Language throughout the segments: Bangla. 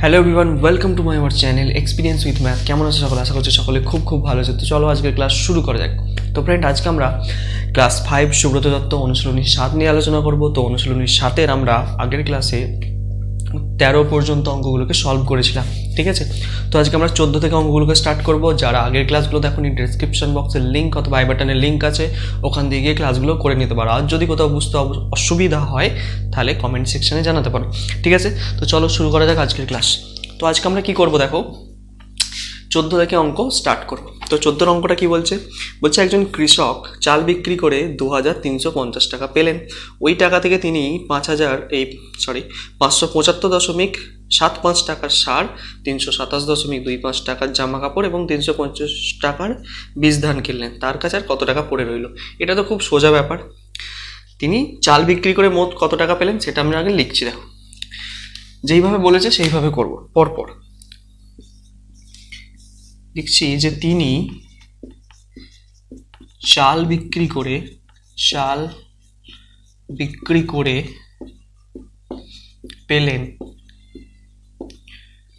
Hello everyone, welcome to my our channel experience with math. কেমন আছে সকলে? আশা করছি সকলে খুব ভালো আছে। তো চলো আজকের ক্লাস শুরু করা যাক। তো ফ্রেন্ড, আজকে আমরা ক্লাস 5 সুব্রত দত্ত অনুশীলনী 7 নিয়ে আলোচনা করব। তো অনুশীলনী 7-এর আমরা আগের ক্লাসে 13 পর্যন্ত অঙ্কগুলোকে সলভ করেছিলাম, ঠিক আছে? তো আজকে আমরা 14 থেকে অঙ্কগুলোকে স্টার্ট করব। যারা আগের ক্লাসগুলো দেখোনি, ডেসক্রিপশন বক্সের লিঙ্ক অথবা আই বাটনের লিঙ্ক আছে, ওখান দিয়ে গিয়ে ক্লাসগুলো করে নিতে পারো। আর যদি কোথাও বুঝতে অসুবিধা হয় তাহলে কমেন্ট সেকশনে জানাতে পারো, ঠিক আছে? তো চলো শুরু করা যাক আজকের ক্লাস। তো আজকে আমরা কি করব দেখো, 14 থেকে অঙ্ক স্টার্ট করব। তো 14 অঙ্কটা কি বলছে? একজন কৃষক চাল বিক্রি করে 2350 টাকা পেলেন। ওই টাকা থেকে তিনি 575.75 টাকার সার, 327.25 টাকার জামা কাপড় এবং 350 টাকার বীজ ধান কিনলেন। তার কাছে আর কত টাকা পড়ে রইল? এটা তো খুব সোজা ব্যাপার। তিনি চাল বিক্রি করে মোট কত টাকা পেলেন সেটা আমরা আগে লিখছি। দেখো, যেইভাবে বলেছে সেইভাবে করব। পরপর লিখছি যে তিনি চাল বিক্রি করে পেলেন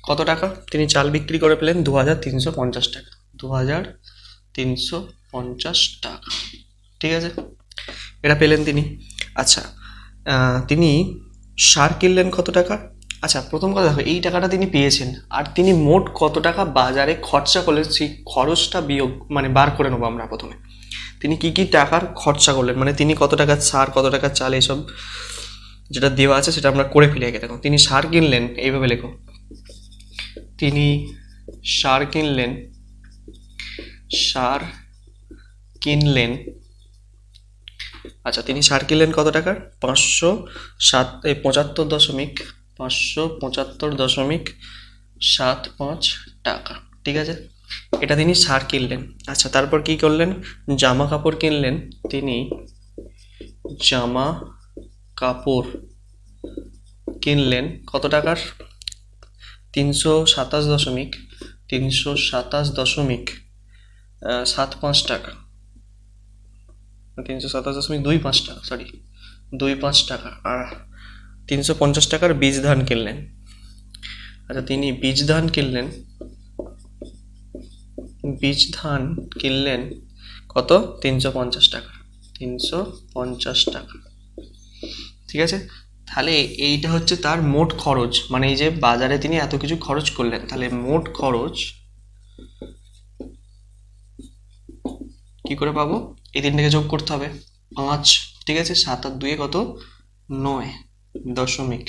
কত টাকা? তিনি চাল বিক্রি করে পেলেন 2350 টাকা। 2350 টাকা, ঠিক আছে? এটা পেলেন তিনি। আচ্ছা, তিনি সার কিনলেন কত টাকা? আচ্ছা, প্রথম কথা দেখো, এই টাকাটা তিনি পেয়েছেন, আর তিনি মোট কত টাকা বাজারে খরচা করলেন সেই খরচটা বিয়োগ বার করে নেবো আমরা প্রথমে। তিনি কি টাকার খরচা করলেন, তিনি কত টাকার সার, কত টাকার চাল, এইসব যেটা দেওয়া আছে সেটা আমরা করে ফেলে দেখো। তিনি সার কিনলেন, এইভাবে লেখো, তিনি সার কিনলেন। আচ্ছা, তিনি সার কিনলেন কত টাকার? 575.75 টাকা, ঠিক আছে? এটা তিনি সার কিনলেন। আচ্ছা, তারপর কি করলেন? জামা কাপড় কিনলেন। তিনি জামা কাপড় কিনলেন কত টাকার? 327.75 টাকা, 327.25 টাকা, 25 টাকা। আর 350 টাকার বীজ ধান কিনলেন। আচ্ছা, তিনি বীজ ধান কিনলেন কত? 350 টাকা, 350 টাকা, ঠিক আছে? তাহলে এইটা হচ্ছে তার মোট খরচ, এই যে বাজারে তিনি এত কিছু খরচ করলেন, তাহলে মোট খরচ কি করে পাবো? এই তিনটাকে যোগ করতে হবে, 5, ঠিক আছে? 7 আর 2 কত? 9 দশমিক,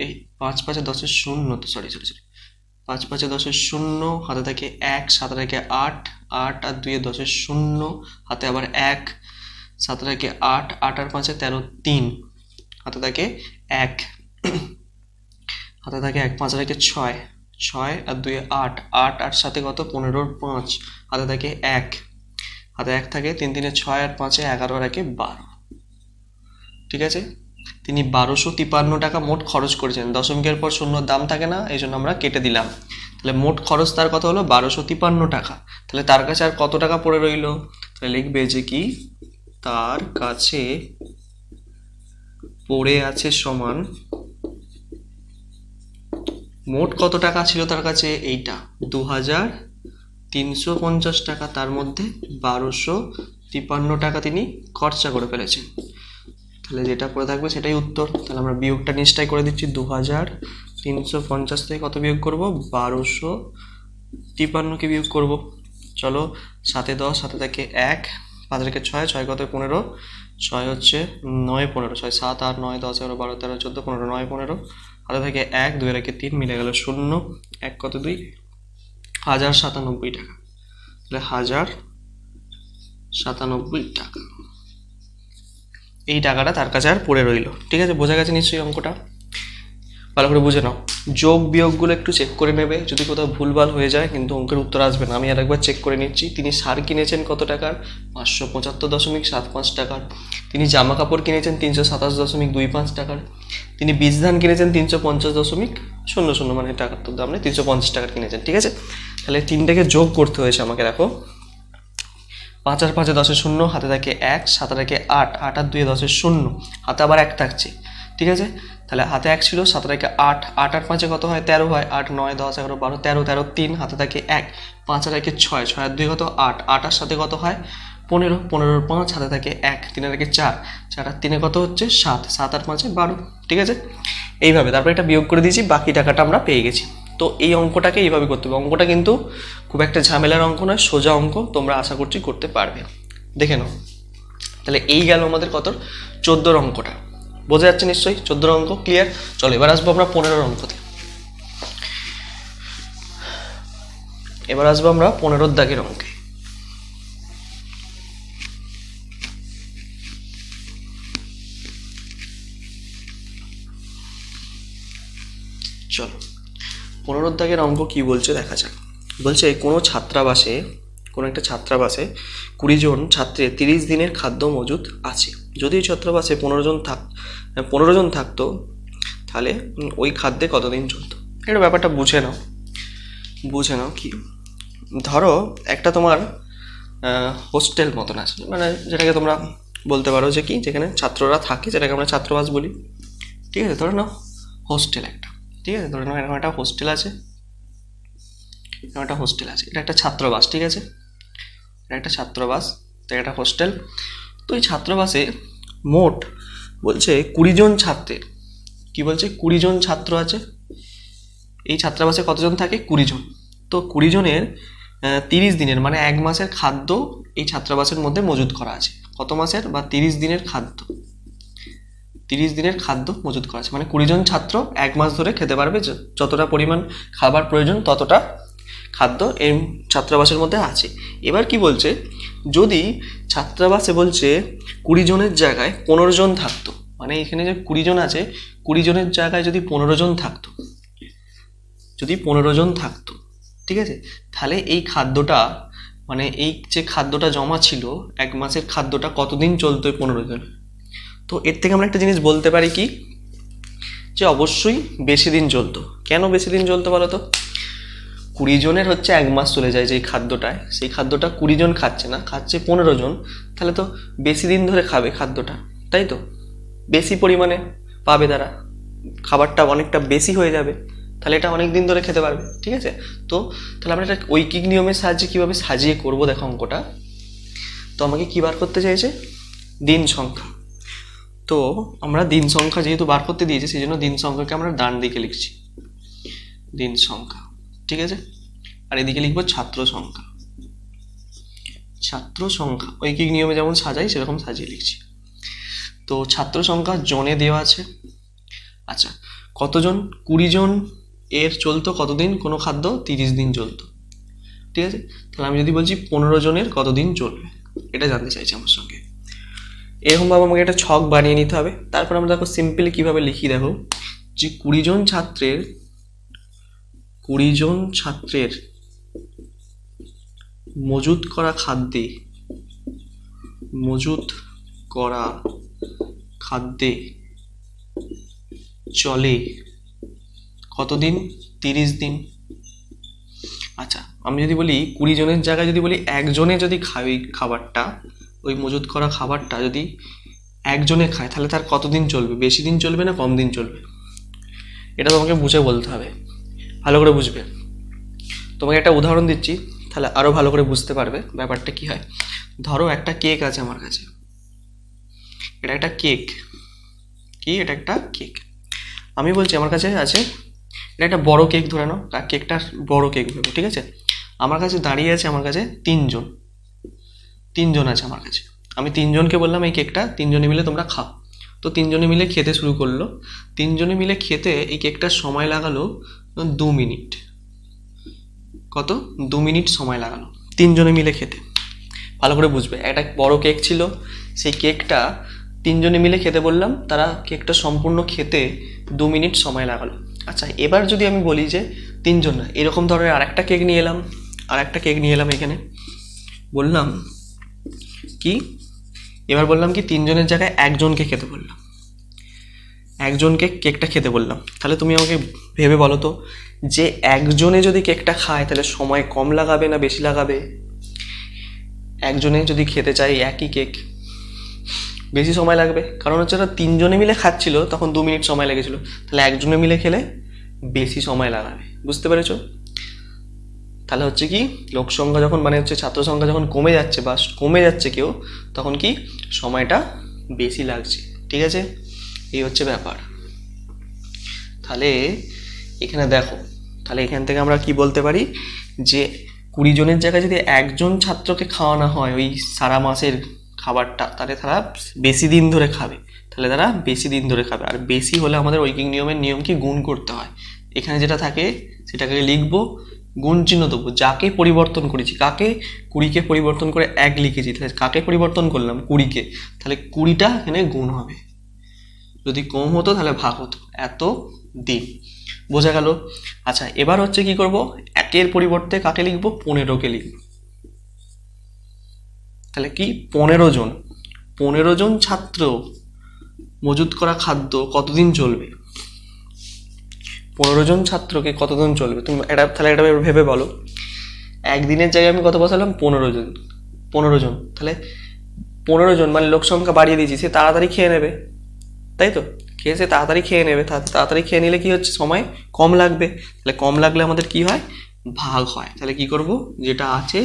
এই 5 5 10 শূন্য, তো সরি 5 5 10 শূন্য, হাতে থাকে 1, 7 থাকে 8, 8 আর 2 10 শূন্য, হাতে আবার 1, 7 থাকে 8, 8 আর 5 13, 3, হাতে থাকে 1, হাতে থাকে 1, 5 থাকে 6, 6 আর 2 8, 8 আর সাথে কত? 15, 5, হাতে থাকে 1, হাতে 1 থাকে, 3 3 6 আর 5 11 আর 1 12, ঠিক আছে? তিনি 1253 টাকা মোট খরচ করেছেন। দশমিকের পর শূন্যর দাম থাকে না, এই জন্য আমরা কেটে দিলাম। তাহলে মোট খরচ তার কত হলো? 1253 টাকা। তাহলে তার কাছে আর কত টাকা পড়ে রইল? তাহলে লিখবে যে কি, তার কাছে পড়ে আছে সমান, মোট কত টাকা ছিল তার কাছে? এইটা 2350 টাকা, তার মধ্যে 1253 টাকা তিনি খরচা করে ফেলেছেন। তাহলে যেটা পড়ে থাকবে সেটাই উত্তর। তাহলে আমরা বিয়োগটা নিশ্চয়ই করে দিচ্ছি। 2350 থেকে কত বিয়োগ করব? 1253কে বিয়োগ করব। চলো, 7 10, হাতে থাকে 1, 5 রেখে 6, 6 কত? 15, 6 হচ্ছে 9 15, 6 7 8 9 10 11 12 13 14 15, 9 15, হাতে থাকে 1, 2 রেখে 3, মিলে গেল 0, 1 কত? 2, 1097 টাকা। তাহলে 1097 টাকা, এই টাকাটা তার কাছে আর পড়ে রইল, ঠিক আছে? বোঝা গেছে নিশ্চয়ই অঙ্কটা? ভালো করে বুঝে নাও। যোগ বিয়োগগুলো একটু চেক করে নেবে, যদি কোথাও ভুলভাল হয়ে যায় কিন্তু অঙ্কের উত্তর আসবে না। আমি আরেকবার চেক করে নিচ্ছি। তিনি সার কিনেছেন কত টাকার? 575.75 টাকার। তিনি জামা কাপড় কিনেছেন 327.25 টাকার। তিনি বীজ ধান কিনেছেন 350.00, টাকার তো দাম নেই, 350 টাকার কিনেছেন, ঠিক আছে? তাহলে তিনটাকে যোগ করতে হয়েছে আমাকে। দেখো, 5 আর 5 10 শূন্য, হাতে থাকে 1, 7 থাকে 8, 8 আর 2 10 শূন্য, হাতে আবার 1 থাকছে, ঠিক আছে, তাহলে হাতে 1 ছিল, 7 আর 8, 8 আর 5 কত হয়, 13 হয়, 8 9 10 11 12 13, 13 3, হাতে থাকে 1, 5 আর 1 6, 6 আর 2 কত 8, 8 আর সাথে কত হয় 15, 15 আর 5, হাতে থাকে 1, 3 আর 1 4, 4 আর 3 কত হচ্ছে 7, 7 আর 5 12, ঠিক আছে। এইভাবে তারপরে এটা বিয়োগ করে দিয়েছি, বাকি টাকাটা আমরা পেয়ে গেছি। তো এই অঙ্কটাকে এইভাবে করতে হবে। অঙ্কটা কিন্তু খুব একটা ঝামেলার অঙ্ক নয়, সোজা অঙ্ক, তোমরা আশা করছি করতে পারবে। দেখে নাও, তাহলে এই গেল আমাদের কত 14 অঙ্কটা, বোঝা যাচ্ছে নিশ্চয়ই 14 অঙ্ক ক্লিয়ার। চলো এবার আসবো আমরা 15 অঙ্কতে। এবার আসবো আমরা 15 দাগের অঙ্কে। চলো 15 দাগের অঙ্ক কি বলছে দেখা যাক। বলছে কোনো একটা ছাত্রাবাসে 20 জন ছাত্রের 30 দিনের খাদ্য মজুদ আছে। যদি ওই ছাত্রাবাসে 15 জন থাকতো, তাহলে ওই খাদ্যে কতদিন চলতো। এটা ব্যাপারটা বুঝে নাও কি, ধরো একটা তোমার হোস্টেল মতন আছে, মানে যেটাকে তোমরা বলতে পারো যে কি, যেখানে ছাত্ররা থাকে, যেটাকে আমরা ছাত্রাবাস বলি, ঠিক আছে। ধরে নাও হোস্টেল একটা, ঠিক আছে, ধরে নাও এরকম একটা হোস্টেল আছে, এটা একটা ছাত্রাবাস, ঠিক আছে, এটা একটা ছাত্রাবাস, তো একটা হোস্টেল। তো এই ছাত্রাবাসে মোট বলছে 20 জন ছাত্রের, কি বলছে 20 জন ছাত্র আছে। এই ছাত্রাবাসে কতজন থাকে 20 জন। তো 20 জনের 30 দিনের মানে 1 মাসের খাদ্য এই ছাত্রাবাসের মধ্যে মজুদ করা আছে। কত মাসের, বা 30 দিনের খাদ্য, 30 দিনের খাদ্য মজুদ করা আছে, মানে 20 জন ছাত্র 1 মাস ধরে খেতে পারবে, যতটা পরিমাণ খাবার প্রয়োজন ততটা খাদ্য এই ছাত্রাবাসের মধ্যে আছে। এবার কি বলছে, যদি ছাত্রাবাসে বলছে 20 জনের জায়গায় 15 জন থাকতো, মানে এখানে যে 20 জন আছে, 20 জনের জায়গায় যদি 15 জন থাকতো, ঠিক আছে, তাহলে এই খাদ্যটা, মানে এই যে খাদ্যটা জমা ছিল 1 মাসের খাদ্যটা কতদিন চলতো 15 জন। তো এর থেকে আমরা একটা জিনিস বলতে পারি কি, যে অবশ্যই বেশি দিন চলতো। কেন বেশি দিন চলতো বলো তো, 20 জনের হচ্ছে 1 মাস চলে যায় যেই খাদ্যটায়, সেই খাদ্যটা 20 জন খাচ্ছে না, খাচ্ছে 15 জন, তাহলে তো বেশি দিন ধরে খাবে খাদ্যটা, তাই তো, বেশি পরিমাণে পাবে তারা, খাবারটা অনেকটা বেশি হয়ে যাবে, তাহলে এটা অনেক দিন ধরে খেতে পারবে, ঠিক আছে। তো তাহলে আমরা এটা ঐকিক নিয়মের সাহায্যে কীভাবে সাজিয়ে করবো দেখো অঙ্কটা। তো আমাকে কী বার করতে চাইছে, দিন সংখ্যা। তো আমরা দিন সংখ্যা যেহেতু বার করতে দিয়েছি, সেই জন্য দিন সংখ্যাকে আমরা ডান দিকে লিখছি, দিন সংখ্যা, ঠিক আছে। আর এদিকে লিখবো ছাত্র সংখ্যা, ঐকিক নিয়মে যেমন সাজাই সেরকম সাজিয়ে লিখছি। তো ছাত্র সংখ্যা জনে দেওয়া আছে। আচ্ছা, কতজন, 20 জন এর চলতো কতদিন কোনো খাদ্য, 30 দিন চলতো, ঠিক আছে। তাহলে আমি যদি বলছি 15 জনের কতদিন চলবে, এটা জানতে চাইছি আমার সঙ্গে। এরকমভাবে আমাকে একটা ছক বানিয়ে নিতে হবে। তারপর আমরা দেখো সিম্পলি কীভাবে লিখি, দেখো যে 20 জন ছাত্রের মজুত করা খাদ্যে চলে কতদিন, 30 দিন। আচ্ছা, আমি যদি বলি 20 জনের জায়গায় যদি বলি একজনে যদি খায় ওই খাবারটা, ওই মজুত করা খাবারটা যদি একজনে খায়, তাহলে তার কতদিন চলবে, বেশি দিন চলবে না কম দিন চলবে, এটা তোমাকে বুঝে বলতে হবে, ভালো করে বুঝবে। তোমাকে একটা উদাহরণ দিচ্ছি, তাহলে আরও ভালো করে বুঝতে পারবে ব্যাপারটা কি হয়। ধরো একটা কেক আছে আমার কাছে, এটা একটা কেক, আমি বলছি আমার কাছে আছে, এটা একটা বড় কেক ধরে নাও, কেকটা বড় কেক ভেবো, ঠিক আছে। আমার কাছে দাঁড়িয়ে আছে, আমার কাছে 3 জন আছে আমার কাছে। আমি 3 জনকে বললাম এই কেকটা 3 জনে মিলে তোমরা খাও। তো 3 জনে মিলে খেতে শুরু করলো। 3 জনে মিলে খেতে এই কেকটার সময় লাগালো 2 মিনিট। কত, 2 মিনিট সময় লাগালো 3 জনে মিলে খেতে। ভালো করে বুঝবে, একটা বড় কেক ছিল, সেই কেকটা 3 জনে মিলে খেতে বললাম, তারা কেকটা সম্পূর্ণ খেতে 2 মিনিট সময় লাগালো। আচ্ছা, এবার যদি আমি বলি যে 3 জন না, এরকম ধরনের আরেকটা কেক নিয়ে এলাম, এখানে বললাম কি, এবার বললাম কি 3 জনের জায়গায় একজনকে কেকটা খেতে বললাম। তাহলে তুমি আমাকে ভেবে বলো তো, যে একজনে যদি কেকটা খায় তাহলে সময় কম লাগাবে না বেশি লাগাবে? একজনে যদি খেতে চায় একই কেক, বেশি সময় লাগবে, কারণ হচ্ছে ওরা 3 জনে মিলে খাচ্ছিল, তখন 2 মিনিট সময় লেগেছিল। তাহলে একজনে মিলে খেলে বেশি সময় লাগাবে, বুঝতে পেরেছো? তাহলে হচ্ছে কি, লোক সংখ্যা যখন মানে হচ্ছে ছাত্র সংখ্যা যখন কমে যাচ্ছে বা কমে যাচ্ছে কেউ, তখন কি সময়টা বেশি লাগছে। ঠিক আছে, এই হচ্ছে ব্যাপার। তাহলে এখানে দেখো, তাহলে এখান থেকে আমরা কি বলতে পারি যে 20 জনের জায়গায় যদি একজন ছাত্রকে খাওয়ানো হয় ওই সারা মাসের খাবারটা, তাহলে তারা বেশি দিন ধরে খাবে। তাহলে তারা বেশি দিন ধরে খাবে। আর বেশি হলে আমাদের ঐকিক নিয়মের নিয়ম কি, গুণ করতে হয়। এখানে যেটা থাকে সেটাকে লিখবো, গুণ চিহ্ন দেবো, যাকে পরিবর্তন করেছি, কাকে, 20কে পরিবর্তন করে 1 লিখেছি, তাহলে কাকে পরিবর্তন করলাম, 20কে, তাহলে 20টা এখানে গুণ হবে। যদি কম হতো তাহলে ভাগ হতো, এত দিন। বোঝা গেল? আচ্ছা, এবার হচ্ছে কি করব, 1-এর পরিবর্তে কাকে লিখবো, 15কে লিখব। তাহলে কি 15 জন ছাত্র মজুত করা খাদ্য কতদিন চলবে? 15 জন ছাত্রকে কতদিন চলবে তুমি এটা, তাহলে এটা ভেবে বলো। একদিনের জায়গায় আমি কত বসালাম, 15 জন। তাহলে 15 জন মানে লোক সংখ্যা বাড়িয়ে দিয়েছি, সে তাড়াতাড়ি খেয়ে নেবে, তাই তো? খেয়ে সে তাড়াতাড়ি খেয়ে নেবে, তাড়াতাড়ি খেয়ে নিলে কি হচ্ছে, সময় কম লাগবে। তাহলে কম লাগলে আমাদের কি হয়, ভাগ হয়। তাহলে কি করব, যেটা আছে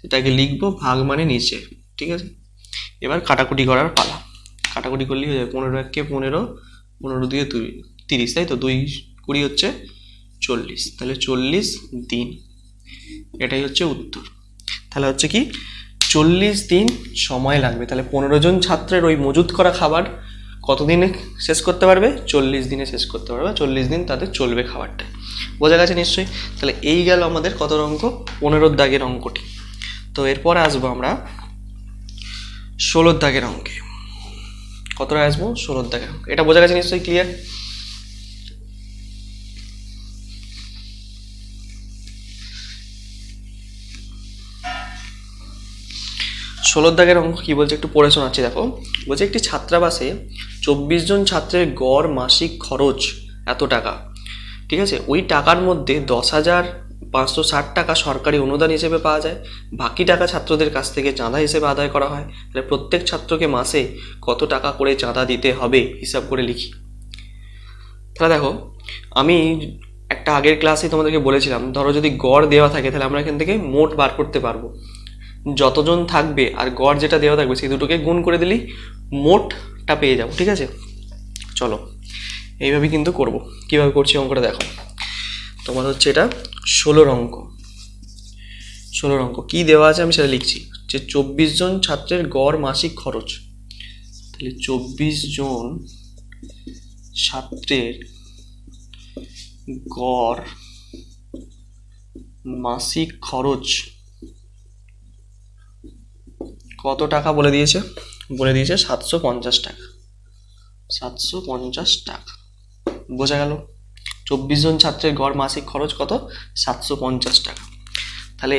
সেটাকে লিখবো, ভাগ মানে নিচে। ঠিক আছে, এবার কাটাকুটি করার পালা। কাটাকুটি করলেই হয়ে যাবে, 15 × 15, 15 দিয়ে 30, তাই তো? 2 20 হচ্ছে 40, তাহলে 40 দিন। এটাই হচ্ছে উত্তর। তাহলে হচ্ছে কি, 40 দিন সময় লাগবে। তাহলে 15 জন ছাত্রের ওই মজুত করা খাবার কতদিনে শেষ করতে পারবে, 40 দিনে শেষ করতে পারবে। 40 দিন তাদের চলবে খাবারটা। বোঝা গেছে নিশ্চয়ই? তাহলে এই গেল আমাদের কত অঙ্ক, 15 দাগের অঙ্কটি। তো এরপরে আসবো আমরা 16 দাগের অঙ্কে। কতটা আসবো, 16 দাগের অঙ্ক। এটা বোঝা গেছে নিশ্চয়ই, ক্লিয়ার? 16 দাগের অঙ্ক কি বলছে একটু পড়ে শোনাচ্ছি, দেখো। বলছে একটি ছাত্রাবাসে 24 জন ছাত্রের গড় মাসিক খরচ এত টাকা। ঠিক আছে, ওই টাকার মধ্যে 10,560 টাকা সরকারি অনুদান হিসেবে পাওয়া যায়, বাকি টাকা ছাত্রদের কাছ থেকে চাঁদা হিসেবে আদায় করা হয়। তাহলে প্রত্যেক ছাত্রকে মাসে কত টাকা করে চাঁদা দিতে হবে হিসাব করে লিখি। তাহলে দেখো, আমি একটা আগের ক্লাসে তোমাদেরকে বলেছিলাম, ধরো যদি গড় দেওয়া থাকে তাহলে আমরা এখান থেকে মোট বার করতে পারবো। যতজন থাকবে আর গড় যেটা দেওয়া থাকবে সেই দুটোকে গুণ করে দিলেই মোটটা পেয়ে যাবো। ঠিক আছে, চলো এইভাবে কিন্তু করব। কিভাবে করছি অঙ্কটা দেখো। তোমার হচ্ছে এটা 16 অঙ্ক। 16 অঙ্ক কি দেওয়া আছে আমি সেটা লিখছি, যে 24 জন ছাত্রের গড় মাসিক খরচ। তাহলে 24 জন ছাত্রের গড় মাসিক খরচ কত টাকা বলে দিয়েছে, 750 টাকা। 750 টাকা। বোঝা গেল? 24 জন ছাত্রের গড় মাসিক খরচ কত, 750 টাকা। তাহলে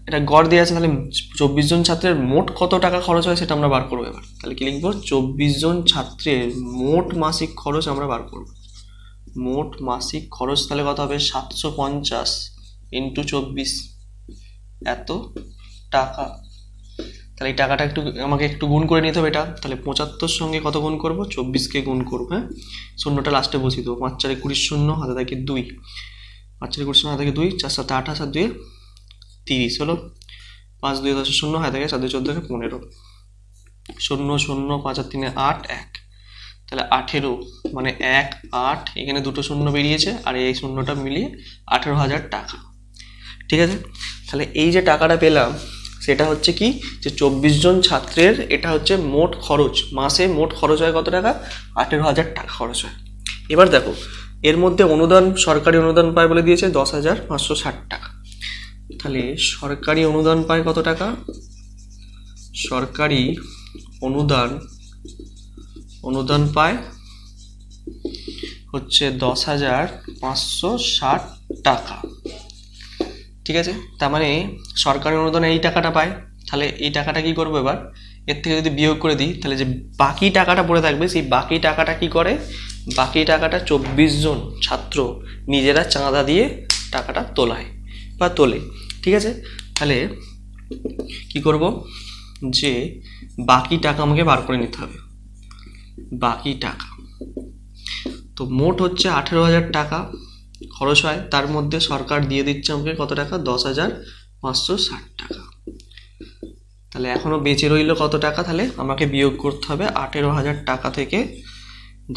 এটা গড় দেওয়া আছে, তাহলে 24 জন ছাত্রের মোট কত টাকা খরচ হয় সেটা আমরা বার করবো এবার। তাহলে কি লিখবো, 24 জন ছাত্রের মোট মাসিক খরচ আমরা বার করব। মোট মাসিক খরচ তাহলে কত হবে, 750 × 24, এত টাকা। তাহলে এই টাকাটা আমাকে একটু গুণ করে নিতে হবে এটা। তাহলে 75 সঙ্গে কত গুণ করব, 24কে গুণ করবো। হ্যাঁ, শূন্যটা লাস্টে বসিয়ে দেবো। 5 4 20 শূন্য, হাতে থাকে 2, 5 4 20 শূন্য, হাতে থাকে 2, 4 7 28, 7 2 30 হলো। 5 2 10 শূন্য, হাতে থাকে 7 2 14 15, 0 0 5 আর 3 8 1, তাহলে 18 মানে 1 8, এখানে দুটো শূন্য বেরিয়েছে আর এই শূন্যটা মিলিয়ে 18,000 টাকা। ঠিক আছে, তাহলে এই যে টাকাটা পেলাম সেটা হচ্ছে কি, যে 24 জন ছাত্রের এটা হচ্ছে মোট খরচ, মাসে মোট খরচ হয় কত টাকা, 18,000 টাকা খরচ হয়। এবার দেখো এর মধ্যে অনুদান, সরকারি অনুদান পায় বলে দিয়েছে 10,560 টাকা। তাহলে সরকারি অনুদান পায় কত টাকা, সরকারি অনুদান পায় হচ্ছে 10,560 টাকা। ঠিক আছে, তার মানে সরকারি অনুদানে এই টাকাটা পায়। তাহলে এই টাকাটা কি করবো এবার, এর থেকে যদি বিয়োগ করে দিই তাহলে যে বাকি টাকাটা পড়ে থাকবে, সেই বাকি টাকাটা কি করে, বাকি টাকাটা 24 জন ছাত্র নিজেরা চাঁদা দিয়ে টাকাটা তোলে। ঠিক আছে, তাহলে কি করব, যে বাকি টাকা আমাকে বার করে নিতে হবে, বাকি টাকা। তো মোট হচ্ছে 18,000 টাকা খরচ হয়, তার মধ্যে সরকার দিয়ে দিচ্ছে আমাকে কত টাকা, 10,560 টাকা। তাহলে এখনো বেঁচে রইল কত টাকা, তাহলে আমাকে বিয়োগ করতে হবে 18,000 টাকা থেকে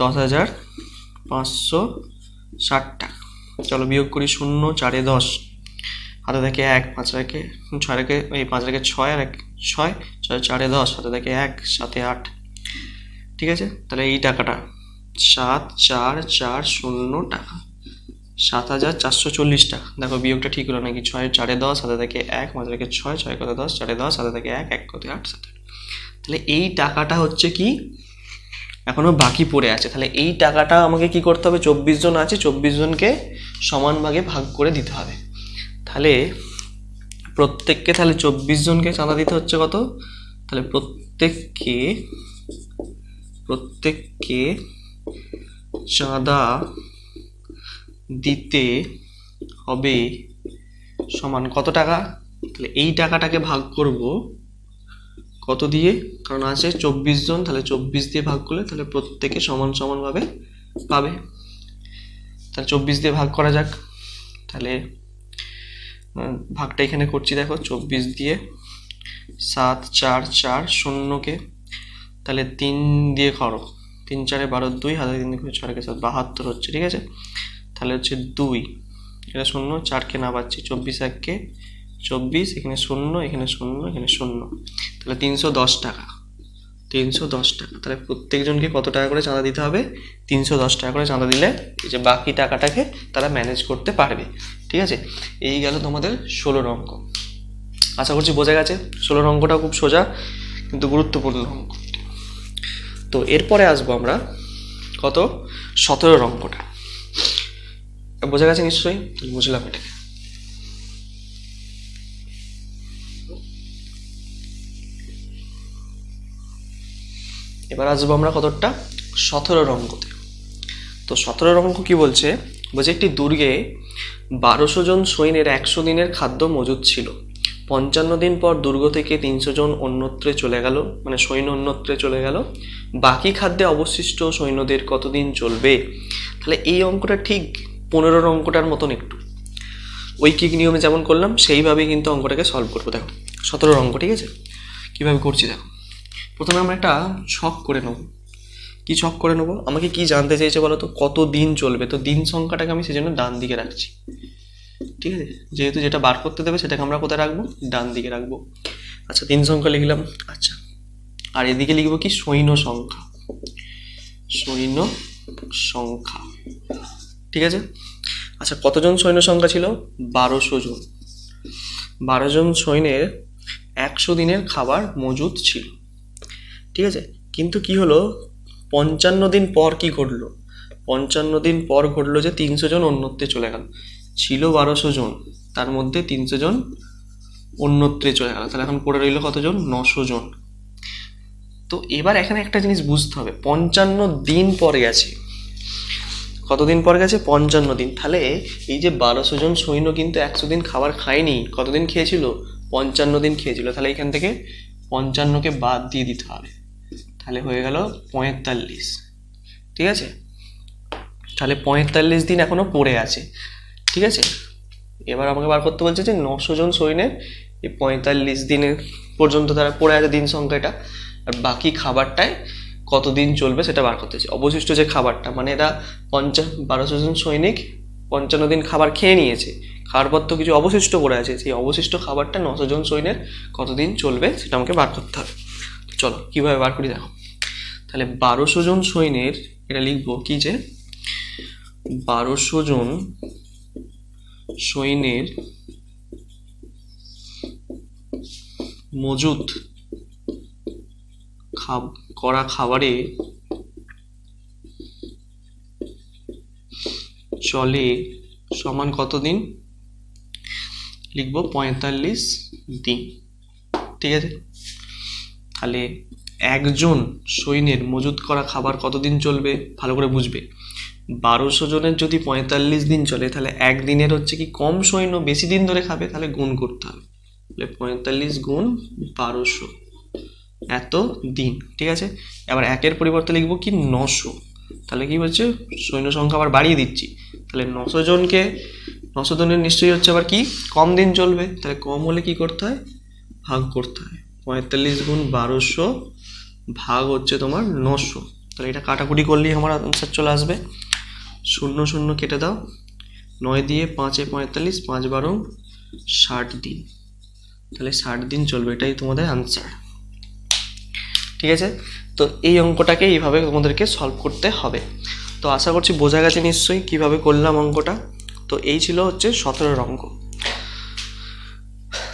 10,560 টাকা। চলো বিয়োগ করি, 0 4 10, হাতে থেকে 1, 5 রেখে 6 রেখে, এই 5 রেখে 6 আর 1 6, 6 4 10, হাতে থেকে 1 7 8। ঠিক আছে, তাহলে এই টাকাটা 7,440 টাকা, 7,440 টাকা। দেখো বিয়োগটা ঠিক হলো নাকি, 6 4 10, হাতে থেকে 1, 5 রেখে 6, 6 কত 10, 4 10, হাতে থেকে 1 1 কত 8 7। তাহলে এই টাকাটা হচ্ছে কি এখনো বাকি পড়ে আছে। তাহলে এই টাকাটা আমাকে কি করতে হবে, 24 জন আছে, 24 জনকে সমান ভাগে ভাগ করে দিতে হবে। তাহলে প্রত্যেককে, তাহলে 24 জনকে চাঁদা দিতে হচ্ছে কত, তাহলে প্রত্যেককে চাঁদা দিতে হবে সমান কত টাকা। তাহলে এই টাকাটাকে ভাগ করব কত দিয়ে, কারণ আছে 24 জন, তাহলে 24 দিয়ে ভাগ করলে তাহলে প্রত্যেকে সমান সমান ভাবে পাবে। তাহলে 24 দিয়ে ভাগ করা যাক। তাহলে ভাগটা এখানে করছি, দেখো 24 দিয়ে 7,440 তাহলে 3 দিয়ে করো, 3 4 12 2, হাতে 3 দিয়ে 6 রেখে 7 72 হচ্ছে। ঠিক আছে, তাহলে হচ্ছে 2, এটা 0 4কে না পাচ্ছি, 24 1কে 24, এখানে 0 এখানে 0 এখানে 0, তাহলে 310 টাকা, 310 টাকা। তাহলে প্রত্যেকজনকে কত টাকা করে চাঁদা দিতে হবে, 310 টাকা করে চাঁদা দিলে এই যে বাকি টাকাটাকে তারা ম্যানেজ করতে পারবে। ঠিক আছে, এই গেল তোমাদের 16 অঙ্ক। আশা করছি বোঝা গেছে। 16 অঙ্কটা খুব সোজা কিন্তু গুরুত্বপূর্ণ অঙ্ক। তো এরপরে আসবো আমরা কত, 17 অঙ্কটা। বোঝা গেছে নিশ্চয়ই, বুঝলাম এটাকে। এবার আসবো আমরা কতটা, 17 অঙ্কতে। তো 17 অঙ্ক কি বলছে, বলছে একটি দুর্গে 1200 জন সৈন্যের 100 দিনের খাদ্য মজুদ ছিল। 55 দিন পর দুর্গ থেকে 300 জন অন্যত্রে চলে গেল, মানে সৈন্য অন্যত্রে চলে গেল। বাকি খাদ্যে অবশিষ্ট সৈন্যদের কতদিন চলবে। তাহলে এই অঙ্কটা ঠিক 15 অঙ্কটার মতন, একটু ঐকিক নিয়মে যেমন করলাম সেইভাবেই কিন্তু অঙ্কটাকে সলভ করবো। দেখো 17 অঙ্ক, ঠিক আছে, কীভাবে করছি দেখো। প্রথমে আমরা একটা ছক করে নেব। কি ছক করে নেবো, আমাকে কি জানতে চাইছে বলো তো, কত দিন চলবে। তো দিন সংখ্যাটাকে আমি সেজন্য ডান দিকে রাখছি। ঠিক আছে, যেহেতু যেটা বার করতে দেবে সেটাকে আমরা কোথায় রাখবো, ডান দিকে রাখবো। আচ্ছা, দিন সংখ্যা লিখলাম। আচ্ছা, আর এদিকে লিখবো কি, সৈন্য সংখ্যা, সৈন্য সংখ্যা। ঠিক আছে, আচ্ছা কতজন সৈন্য সংখ্যা ছিল, 1200 জন। 12 জন সৈন্যের 100 দিনের খাবার মজুদ ছিল। ঠিক আছে, কিন্তু কি হলো, 55 দিন পর কি ঘটলো, 55 দিন পর ঘটলো যে 300 জন অন্যত্রে চলে গেল। ছিল 1200 জন, তার মধ্যে 300 জন অন্যত্রে চলে গেল, তাহলে এখন পড়ে রইল কতজন, 900 জন। তো এবার এখানে একটা জিনিস বুঝতে হবে, 55 দিন পর গেছে, কতদিন পর গেছে, 55 দিন। তাহলে এই যে 1200 জন সৈন্য কিন্তু 100 দিন খাবার খায়নি, কতদিন খেয়েছিল, 55 দিন খেয়েছিল। তাহলে এখান থেকে 55কে বাদ দিয়ে দিতে হবে, তাহলে হয়ে গেল 45। ঠিক আছে, তাহলে 45 দিন এখনো পড়ে আছে। ঠিক আছে, এবার আমাকে বার করতে বলছে যে 900 জন সৈন্যের এই 45 দিনের পর্যন্ত তারা পড়ে আছে দিন সংখ্যাটা, আর বাকি খাবারটায় কতদিন চলবে সেটা বার করতে চাই। অবশিষ্ট যে খাবারটা, মানে এরা 1200 জন সৈনিক 55 দিন খাবার খেয়ে নিয়েছে, খাওয়ার পর তো কিছু অবশিষ্ট পড়ে আছে, সেই অবশিষ্ট খাবারটা 900 জন সৈন্যের কতদিন চলবে সেটা আমাকে বার করতে হবে। চলো কিভাবে বার করি দেখো। তাহলে 1200 জন সৈন্যের, এটা লিখবো কি যে 1200 জন সৈন্যের মজুদ করা খাবারে চলে সমান কতদিন, লিখবো 45 দিন। ঠিক আছে, তাহলে একজন সৈন্যের মজুদ করা খাবার কতদিন চলবে, ভালো করে বুঝবে। 1200 জনের যদি 45 দিন চলে, তাহলে একদিনের হচ্ছে কি কম সৈন্য বেশি দিন ধরে খাবে, তাহলে গুণ করতে হবে। তাহলে 45 গুণ 1200, এত দিন, ঠিক আছে। আবার একের পরিবর্তে লিখবো কি 900, তাহলে কি হচ্ছে সৈন্য সংখ্যা আবার বাড়িয়ে দিচ্ছি, তাহলে 900 জনের নিশ্চয়ই হচ্ছে আবার কি কম দিন চলবে, তাহলে কম হলে কি করতে হয় ভাগ করতে হয়, 45 গুণ 1200 ভাগ হচ্ছে তোমার 900, তাহলে এটা কাটাকুটি করলেই আমার আনসার চলে আসবে। 0 0 কেটে দাও, 9 দিয়ে 5 এ 45, 5 12 60 দিন, তাহলে 60 দিন চলবে, এটাই তোমাদের আনসার, ঠিক আছে। তো এই অঙ্কটাকে এইভাবে তোমাদেরকে সলভ করতে হবে। তো আশা করছি বোঝা গেছে নিশ্চয়ই কিভাবে করলাম অঙ্কটা। তো এই ছিল হচ্ছে 17 অঙ্ক।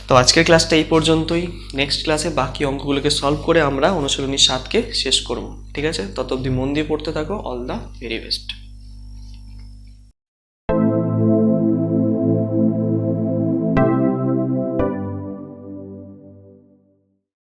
তো আজকের ক্লাসটা এই পর্যন্তই। নেক্সট ক্লাসে বাকি অঙ্কগুলোকে সলভ করে আমরা অনুশীলনী 7কে শেষ করব, ঠিক আছে। তত অবধি মন দিয়ে পড়তে থাকো। All the very best.